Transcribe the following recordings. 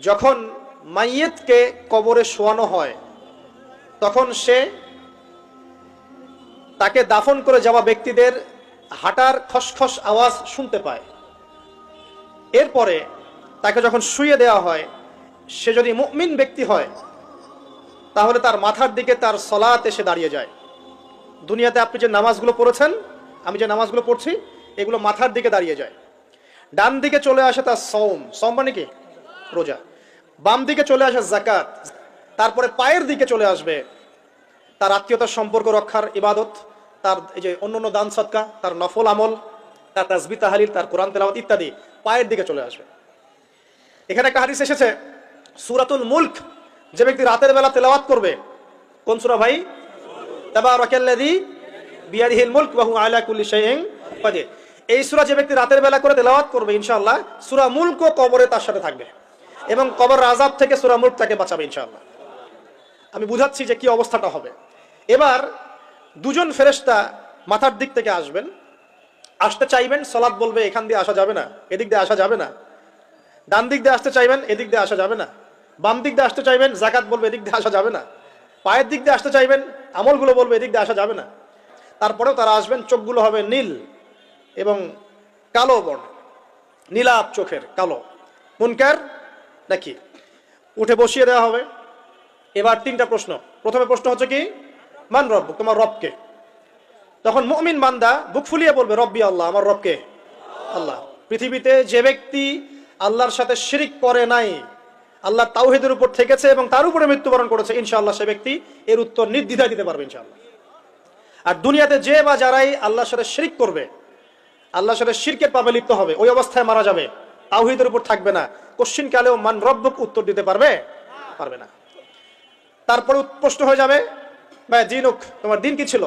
যখন মাইয়েতকে কবরে শোয়ানো হয় তখন সে তাকে দাফন করে যাওয়া ব্যক্তিদের হাঁটার খসখস আওয়াজ শুনতে পায়। এরপরে তাকে যখন শুইয়ে দেওয়া হয়, সে যদি মুমিন ব্যক্তি হয় তাহলে তার মাথার দিকে তার সলাত এসে দাঁড়িয়ে যায়। দুনিয়াতে আপনি যে নামাজগুলো পড়েছেন, আমি যে নামাজগুলো পড়ছি, এগুলো মাথার দিকে দাঁড়িয়ে যায়। ডান দিকে চলে আসে তার সওম মানে কি? রোজা। বাম দিকে চলে আসে যাকাত। তারপরে পায়ের দিকে চলে আসবে তার আত্মীয়তার সম্পর্ক রক্ষার ইবাদত, তার এই যে অন্যান্য দান সদকা, তার নফল আমল, তার তাসবিহ তাহলিল, তার কোরআন তেলাওয়াত ইত্যাদি পায়ের দিকে চলে আসবে। এখানে একটা হাদিস এসেছে, সূরাতুল মুলক যে ব্যক্তি রাতের বেলা তেলাওয়াত করবে, কোন সূরা ভাই? তাবারাকাল্লাযী বিয়াদিহিল মুলক ওয়া হুয়া আলা কুল্লি শাইইন কাদির। এই সূরা যে ব্যক্তি রাতের বেলা করে তেলাওয়াত করবে, ইনশাআল্লাহ সূরা মুলক কবরে তার সাথে থাকবে এবং কবর আযাব থেকে সূরা মুলক তাকে বাঁচাবে ইনশাআল্লাহ। আমি বুঝাচ্ছি যে কি অবস্থাটা হবে। এবার দুজন ফেরেশতা মাথার দিক থেকে আসবেন, আসতে চাইবেন, সালাত বলবে এখান দিয়ে আসা যাবে না, এদিক দিয়ে আসা যাবে না। ডান দিক দিয়ে আসতে চাইবেন, এদিক দিয়ে আসা যাবে না। বাম দিক দিয়ে আসতে চাইবেন, যাকাত বলবে এদিক দিয়ে আসা যাবে না। পায়ের দিক দিয়ে আসতে চাইবেন, আমলগুলো বলবে এদিক দিয়ে আসা যাবে না। তারপরেও তারা আসবেন, চোখগুলো হবে নীল এবং কালো বর্ণ, নীলাপ চোখের কালো। মুনকার নাকি? উঠে বসিয়ে দেওয়া হবে। এবার তিনটা প্রশ্ন। প্রথমে প্রশ্ন হচ্ছে কি? মান রব্বুক, তোমার রবকে? তখন মুমিন বান্দা বুক ফুলিয়ে বলবে রব্বি আল্লাহ, আমার রবকে আল্লাহ। পৃথিবীতে যে ব্যক্তি আল্লাহর সাথে শিরিক করে নাই, আল্লাহর তাওহীদের উপর থেকেছে এবং তার উপরে মৃত্যুবরণ করেছে, ইনশাআল্লাহ সে ব্যক্তি এর উত্তর নির্দ্বিধায় দিতে পারবে ইনশাআল্লাহ। আর দুনিয়াতে যে বা যারাই আল্লাহর সাথে শিরিক করবে, আল্লাহর সাথে শিরকের পাপে লিপ্ত হবে, ওই অবস্থায় মারা যাবে, তাওহীদের উপর থাকবে না, কোশ্চিন কালেও মান রব্বুক উত্তর দিতে পারবে না। তারপরে প্রশ্ন হয়ে যাবে ভাই দিনুক, তোমার দিন কি ছিল?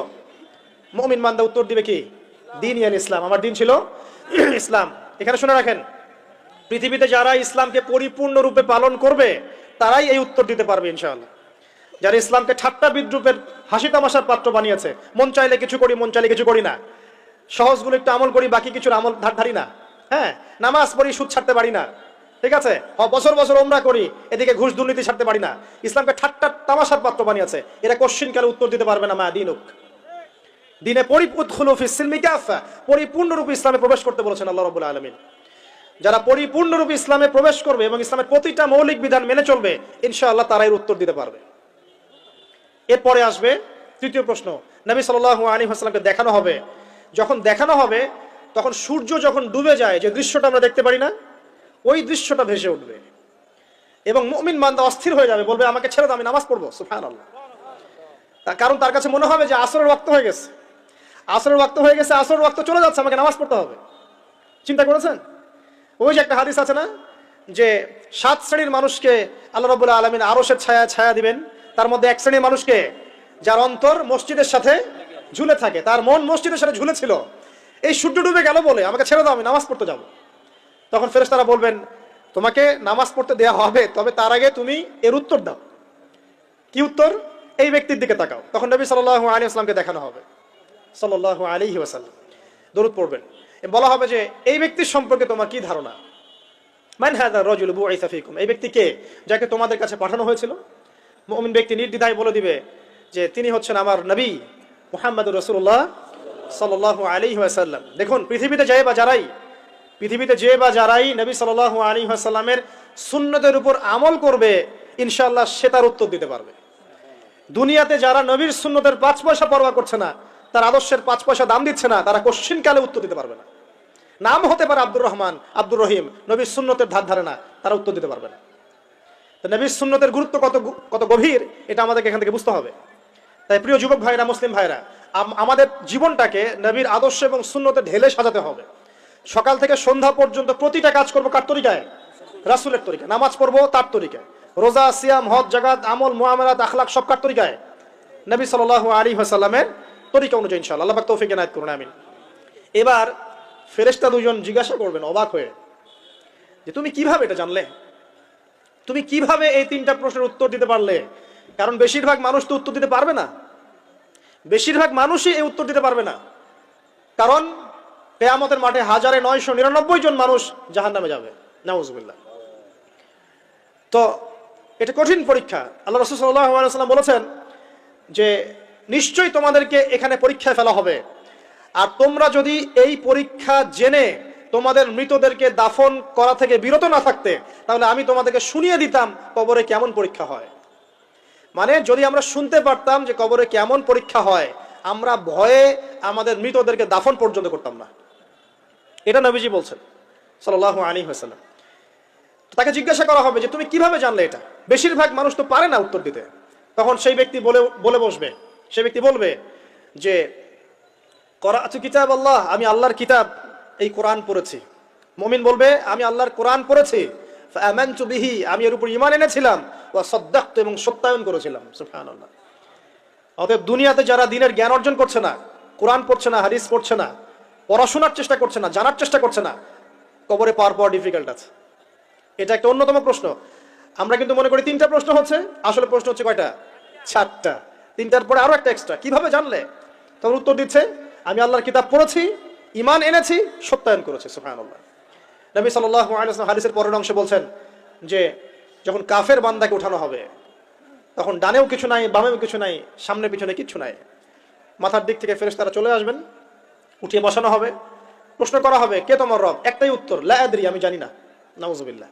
মুমিন বান্দা উত্তর দিবে কি? দিন ইয়াল ইসলাম, আমার দিন ছিল ইসলাম। এখানে শুনে রাখেন, পৃথিবীতে যারা ইসলামকে পরিপূর্ণরূপে পালন করবে তারাই এই উত্তর দিতে পারবে ইনশাআল্লাহ। যারা ইসলামকে ঠাট্টা বিদ্রুপের হাসি তামাশার পাত্র বানিয়েছে, মন চাইলে কিছু করি, মন চাইলে কিছু করি না, সহজগুলো একটু আমল করি, বাকি কিছুর আমল ধারি না, হ্যাঁ, নামাজ পড়ি, সুদ ছাড়তে পারি না, ঠিক আছে, বছর বছর ওমরা করি, এদিকে ঘুষ দুর্নীতি ছাড়তে পারি না, ইসলামকে ঠাট্টা তামাশার পাত্র বানিয়েছে, এরা কোশ্চিন কালে উত্তর দিতে পারবে না মা দিনুক। দিনে পরিপূর্ণরূপে ইসলামে প্রবেশ করতে বলেছেন আল্লাহ রাব্বুল আলামিন। যারা পরিপূর্ণরূপে ইসলামে প্রবেশ করবে এবং ইসলামের প্রতিটা মৌলিক বিধান মেনে চলবে, ইনশাআল্লাহ তারা এর উত্তর দিতে পারবে। এরপরে আসবে তৃতীয় প্রশ্ন। নবী সাল্লাল্লাহু আলাইহি ওয়াসাল্লামকে দেখানো হবে। যখন দেখানো হবে তখন সূর্য যখন ডুবে যায়, যে দৃশ্যটা আমরা দেখতে পারি না, ওই দৃশ্যটা ভেসে উঠবে এবং মুমিন বান্দা অস্থির হয়ে যাবে, বলবে আমাকে ছেড়ে দাও, আমি নামাজ পড়বো। সুবহানাল্লাহ। কারণ তার কাছে মনে হবে যে আসরের ওয়াক্ত হয়ে গেছে, আসরের ওয়াক্ত হয়ে গেছে, আসরের ওয়াক্ত চলে যাচ্ছে, আমাকে নামাজ পড়তে হবে। চিন্তা করেছেন? ওই যে একটা হাদিস আছে না, যে 7 শ্রেণীর মানুষকে আল্লাহ রাব্বুল আলামিন আরশের ছায়া দিবেন। তার মধ্যে এক শ্রেণীর মানুষকে, যার অন্তর মসজিদের সাথে ঝুলে থাকে, তার মন মসজিদের সাথে ঝুলে ছিল, এই সূর্য ডুবে গেল বলে আমাকে ছেড়ে দাও, আমি নামাজ পড়তে যাব। তখন ফেরেশতারা বলবেন তোমাকে নামাজ পড়তে দেয়া হবে, তবে তার আগে তুমি এর উত্তর দাও। কি উত্তর? এই ব্যক্তির দিকে তাকাও। তখন নবী সাল্লাল্লাহু আলাইহি ওয়াসাল্লামকে দেখানো হবে, সাল্লাল্লাহু আলাইহি ওয়াসাল্লাম দরুদ পড়বেন। বলা হবে যে এই ব্যক্তির সম্পর্কে তোমার কি ধারণা? মান হাযা রাজুলু বুইসা ফীকুম, এই ব্যক্তি কে, যাকে তোমাদের কাছে পাঠানো হয়েছিল? মুমিন ব্যক্তি নির্দ্বিধায় বলে দিবে যে তিনি হচ্ছেন আমার নবী মুহাম্মদুর রাসূলুল্লাহ সাল্লাল্লাহু আলাইহি ওয়াসাল্লাম। দেখুন, পৃথিবীতে যে বা যারাই নবী সাল্লাল্লাহু আলাইহি ওয়াসাল্লামের সুন্নতের উপর আমল করবে, ইনশাআল্লাহ সে তার উত্তর দিতে পারবে। দুনিয়াতে যারা নবীর সুন্নতের 5 পয়সা পরোয়া করছে না, তার আদর্শের 5 পয়সা দাম দিচ্ছে না, তারা কোশ্চিন কালে উত্তর দিতে পারবে না। নাম হতে পারে আব্দুর রহমান, আব্দুর রহিম, নবীর সুন্নতের ধার ধারে না, তারা উত্তর দিতে পারবে না। তো নবীর সুন্নতের গুরুত্ব কত গভীর, এটা আমাদেরকে এখান থেকে বুঝতে হবে। তাই প্রিয় যুবক ভাইরা, মুসলিম ভাইরা, আমাদের জীবনটাকে নবীর আদর্শ এবং সুন্নতে ঢেলে সাজাতে হবে। সকাল থেকে সন্ধ্যা পর্যন্ত প্রতিটা কাজ করবো কার তরিকায়? রাসূলের তরিকায়। নামাজ পড়বো তার তরিকায়, রোজা, সিয়াম, হজ, জাকাত, আমল, মুআমালাত, আখলাক সব কার তরিকায়? নবী সাল্লাল্লাহু আলাইহি ওয়াসাল্লামের তরিকা অনুযায়ী ইনশাআল্লাহ। আল্লাহ পাক তৌফিক এনায়েত করুন, আমিন। এবার ফেরেশতা দুজন জিজ্ঞাসা করবেন অবাক হয়ে যে তুমি কিভাবে এটা জানলে, তুমি কিভাবে এই 3টা প্রশ্নের উত্তর দিতে পারলে? কারণ বেশিরভাগ মানুষ তো উত্তর দিতে পারবে না, বেশিরভাগ মানুষই এই উত্তর দিতে পারবে না। কারণ কিয়ামতের মাঠে 1999 জন মানুষ জাহান্নামে যাবে, নাউযুবিল্লাহ। তো এটা কঠিন পরীক্ষা। আল্লাহ রাসূল সাল্লাল্লাহু আলাইহি ওয়াসাল্লাম বলেছেন যে নিশ্চয়ই তোমাদেরকে এখানে পরীক্ষায় ফেলা হবে, আর তোমরা যদি এই পরীক্ষা জেনে তোমাদের মৃতদেরকে দাফন করা থেকে বিরত না থাকতে, তাহলে আমি তোমাদেরকে শুনিয়ে দিতাম কবরে কেমন পরীক্ষা হয়। মানে যদি আমরা শুনতে পারতাম যে কবরে কেমন পরীক্ষা হয়, আমরা ভয়ে আমাদের মৃতদেরকে দাফন পর্যন্ত করতাম না। এটা নবীজি বলছেন সাল্লাল্লাহু আলাইহি ওয়াসাল্লাম। তাকে জিজ্ঞাসা করা হবে যে তুমি কিভাবে জানলে এটা? বেশিরভাগ মানুষ তো পারে না উত্তর দিতে। তখন সেই ব্যক্তি বলে বসবে, সেই ব্যক্তি বলবে যে করাতু কিতাব আল্লাহ, আমি আল্লাহর কিতাব এই কোরআন পড়েছি। মুমিন বলবে আমি আল্লাহর কোরআন পড়েছি, ফাআমানতু বিহি, আমি এর উপর ঈমান এনেছিলাম, ওয়া সাদ্দাকতু, এবং সত্যায়ন করেছিলাম। সুবহানাল্লাহ। অতএব দুনিয়াতে যারা দ্বীনের জ্ঞান অর্জন করছে না, কোরআন পড়ছে না, হাদিস পড়ছে না, পড়াশোনার চেষ্টা করছে না, জানার চেষ্টা করছে না, কবরে পাওয়ার ডিফিকাল্ট আছে। এটা একটা অন্যতম প্রশ্ন। আমরা কিন্তু মনে করি 3টা প্রশ্ন হচ্ছে, আসলে প্রশ্ন হচ্ছে কয়টা? 4টা। 3টার পরে আরো একটা এক্সট্রা। কিভাবে জানলে? তখন উত্তর দিচ্ছে আমি আল্লাহর কিতাব পড়েছি, ঈমান এনেছি, সত্যায়ন করেছি। সুবহানাল্লাহ। নবী সাল্লাল্লাহু আলাইহি ওয়াসাল্লাম হাদিসের পরের অংশে বলছেন যে যখন কাফের বান্দাকে উঠানো হবে, তখন ডানেও কিছু নাই, বামেও কিছু নাই, সামনে পিছনে কিচ্ছু নাই। মাথার দিক থেকে ফেরেশতারা চলে আসবেন, উঠিয়ে বসানো হবে, প্রশ্ন করা হবে কে তোমার রব? একটাই উত্তর, লা আদরি, আমি জানি না। নাউযুবিল্লাহ।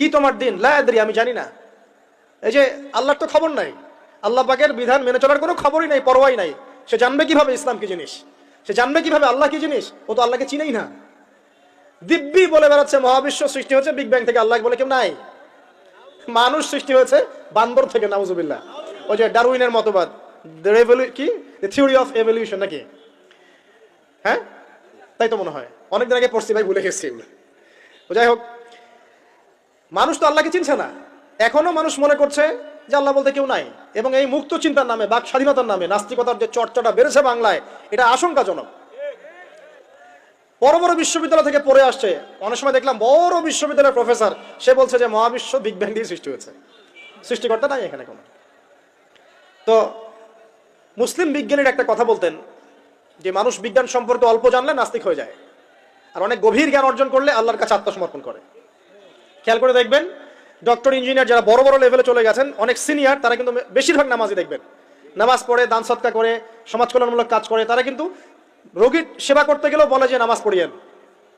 কি তোমার দিন? লা আদরি, আমি জানি না। এই যে আল্লাহর তো খবর নাই, আল্লাহ পাকের বিধান মেনে চলার কোনো খবরই নাই, পরোয়াই নাই। সে জানবে কিভাবে ইসলাম কি জিনিস? সে জানবে কিভাবে আল্লাহ কি জিনিস? ও তো আল্লাহকে চিনেই না। দিব্যি বলে বেড়াচ্ছে মহাবিশ্ব সৃষ্টি হচ্ছে বিগ ব্যাং থেকে, আল্লাহ বলে কেউ নাই। মানুষ সৃষ্টি হয়েছে বান্দর থেকে, নাউযুবিল্লাহ। ওই যে ডারউইনের মতবাদ, কি থিওরি অফ এভলিউশন নাকি? হ্যাঁ, তাই তো মনে হয়। অনেকদিন আগে পড়ছি ভাই, ভুলে গেছি এগুলো। যাই হোক, মানুষ তো আল্লাহকে চিনছে না। এখনো মানুষ মনে করছে যে আল্লাহ বলতে কেউ নাই, এবং এই মুক্ত চিন্তার নামে, বাক স্বাধীনতার নামে নাস্তিকতার যে চর্চাটা বেড়েছে বাংলায়, এটা আশঙ্কাজনক। বড় বড় বিশ্ববিদ্যালয় থেকে পড়ে আসছে, অনেক সময় দেখলাম বড় বিশ্ববিদ্যালয়ের প্রফেসর, সে বলছে যে মহাবিশ্ব বিগ ব্যাং দিয়ে সৃষ্টি হয়েছে, সৃষ্টিকর্তা নাই এখানে কোনো। তো মুসলিম বিজ্ঞানীর একটা কথা বলতেন যে মানুষ বিজ্ঞান সম্পর্কে অল্প জানলে নাস্তিক হয়ে যায়, আর অনেক গভীর জ্ঞান অর্জন করলে আল্লাহর কাছে আত্মসমর্পণ করে। খেয়াল করে দেখবেন, ডক্টর, ইঞ্জিনিয়ার যারা বড় বড় লেভেলে চলে গেছেন, অনেক সিনিয়র, তারা কিন্তু বেশিরভাগ নামাজি দেখবেন, নামাজ পড়ে, দান সৎকা করে, সমাজ কল্যাণমূলক কাজ করে। তারা কিন্তু রোগীর সেবা করতে গেলেও বলে যে নামাজ পড়িয়েন,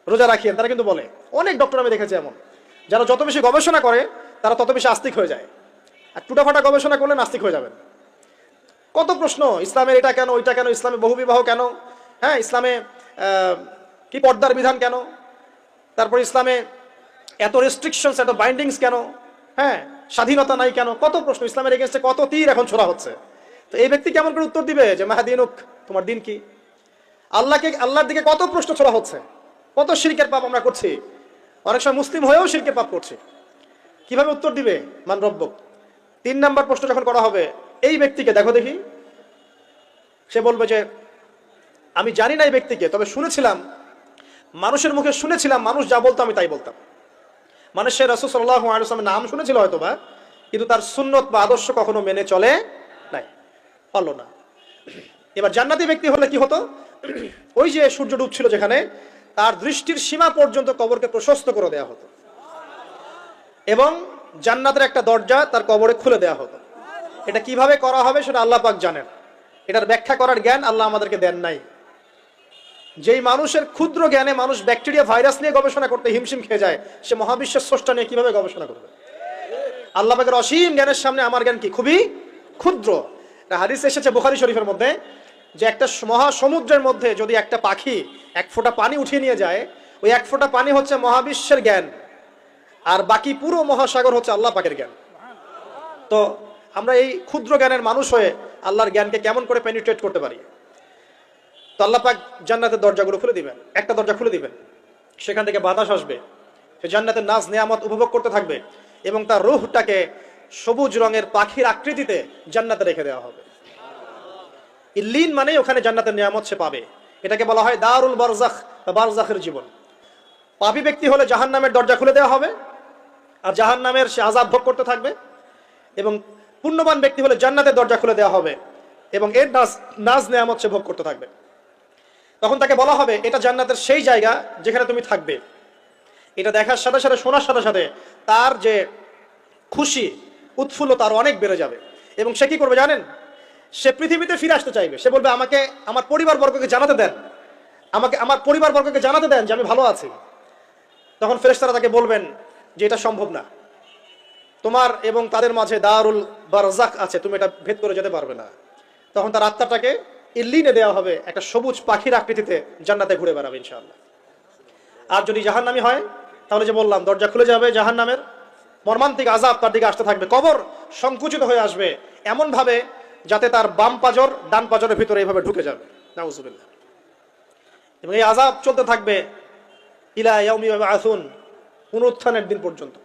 রোজা রাখিয়েন, তারা কিন্তু বলে। অনেক ডক্টর আমি দেখেছি এমন, যারা যত বেশি গবেষণা করে তারা তত বেশি আস্তিক হয়ে যায়, আর টুটাফাটা গবেষণা করলে নাস্তিক হয়ে যাবেন। কত প্রশ্ন, ইসলামের এটা কেন, ওইটা কেন, ইসলামে বহুবিবাহ কেন, হ্যাঁ, ইসলামে কি পর্দার বিধান কেন, তারপর ইসলামে এত রেস্ট্রিকশনস, এত বাইন্ডিংস কেন, হ্যাঁ, স্বাধীনতা নাই কেন, কত প্রশ্ন। ইসলামের এগেইনস্টে কত তীর এখন ছোড়া হচ্ছে। তো এই ব্যক্তি কেমন করে উত্তর দিবে যে মাহাদিনুক, তোমার দিন কি? আল্লাহর দিকে কত প্রশ্ন ছোড়া হচ্ছে, কত শিরকের পাপ আমরা করছি, অনেক সময় মুসলিম হয়েও শিরকের পাপ করছি। কিভাবে উত্তর দিবে মান রব্বক? 3 নাম্বার প্রশ্ন যখন করা হবে এই ব্যক্তিকে, দেখো দেখি, সে বলবে যে আমি জানি না এই ব্যক্তিকে, তবে শুনেছিলাম, মানুষের মুখে শুনেছিলাম, মানুষ যা বলতো আমি তাই বলতাম। মানে সে রাসূল সাল্লাল্লাহু আলাইহি ওয়াসাল্লামের নাম শুনেছিল হয়তোবা, কিন্তু তার সুন্নত বা আদর্শ কখনো মেনে চলে নাই, পারলো না। এবার জান্নাতি ব্যক্তি হলে কি হতো? ওই যে সূর্য ডুবছিল যেখানে, তার দৃষ্টির সীমা পর্যন্ত কবরকে প্রশস্ত করে দেওয়া হতো, এবং জান্নাতের একটা দরজা তার কবরে খুলে দেওয়া হতো। এটা কিভাবে করা হবে সেটা আল্লাহ পাক জানেন, এটার ব্যাখ্যা করার জ্ঞান আল্লাহ আমাদেরকে দেন নাই। যেই মানুষের ক্ষুদ্র জ্ঞানে মানুষ ব্যাকটেরিয়া ভাইরাস নিয়ে গবেষণা করতে হিমশিম খেয়ে যায়, সে মহাবিশ্বের স্রষ্টা নিয়ে কিভাবে গবেষণা করবে? আল্লাহ পাকের অসীম জ্ঞানের সামনে আমার জ্ঞান কি? খুবই ক্ষুদ্র। হাদিস এসেছে বুখারী শরীফের মধ্যে যে একটা মহাসমুদ্রের মধ্যে যদি একটা পাখি 1 ফোঁটা পানি উঠিয়ে নিয়ে যায়, ওই 1 ফোঁটা পানি হচ্ছে মহাবিশ্বের জ্ঞান, আর বাকি পুরো মহাসাগর হচ্ছে আল্লাহ পাকের জ্ঞান। তো আমরা এই ক্ষুদ্র জ্ঞানের মানুষ হয়ে আল্লাহর জ্ঞানকে কেমন করে পেনিট্রেট করতে পারি? তো আল্লাহ পাক জান্নাতের দরজাগুলো খুলে দিবেন, একটা দরজা খুলে দিবেন, সেখান থেকে বাতাস আসবে, সে জান্নাতের নাজ নিয়ামত উপভোগ করতে থাকবে, এবং তার রূহটাকে সবুজ রঙের পাখির আকৃতিতে জান্নাতে রেখে দেওয়া হবে। ইল্লিন মানে ওখানে জান্নাতের নিয়ামত সে পাবে। এটাকে বলা হয় দারুল বারজাখ বা বারজাখের জীবন। পাপী ব্যক্তি হলে জাহান্নামের দরজা খুলে দেওয়া হবে, আর জাহান্নামের সে আযাব ভোগ করতে থাকবে, এবং পুণ্যবান ব্যক্তি হলে জান্নাতের দরজা খুলে দেওয়া হবে, এবং এর নাজ নিয়ামত সে ভোগ করতে থাকবে। তখন তাকে বলা হবে এটা জান্নাতের সেই জায়গা যেখানে তুমি থাকবে। এটা দেখার সাথে সাথে, শোনার সাথে সাথে তার যে খুশি, উৎফুল্লতা আরো অনেক বেড়ে যাবে। এবং সে কি করবে জানেন? সে পৃথিবীতে ফিরে আসতে চাইবে। সে বলবে, আমাকে আমার পরিবারবর্গকে জানাতে দেন, আমাকে আমার পরিবারবর্গকে জানাতে দেন যে আমি ভালো আছি। তখন ফেরেশতারা তাকে বলবেন যে এটা সম্ভব না, তোমার এবং তাদের মাঝে দারুল বারজাক আছে, তুমি এটা ভেদ করে যেতে পারবে না। তখন তার আত্মাটাকে ইল্লিনে দেওয়া হবে, একটা সবুজ পাখির আকৃতিতে জান্নাতে ঘুরে বেড়াবে ইনশাআল্লাহ। আর যদি জাহান্নামী হয়, তাহলে যে বললাম, দরজা খুলে যাবে জাহান্নামের, মর্মান্তিক আযাব তার দিকে আসতে থাকবে, কবর সংকুচিত হয়ে আসবে এমন ভাবে যাতে তার বাম পাজর ডান পাজরের ভিতরে এইভাবে ঢুকে যাবে, নাউযুবিল্লাহ। এবং এই আযাব চলতে থাকবে ইলা ইয়াউমি ইউবআসুন, পুনরুত্থানের দিন পর্যন্ত।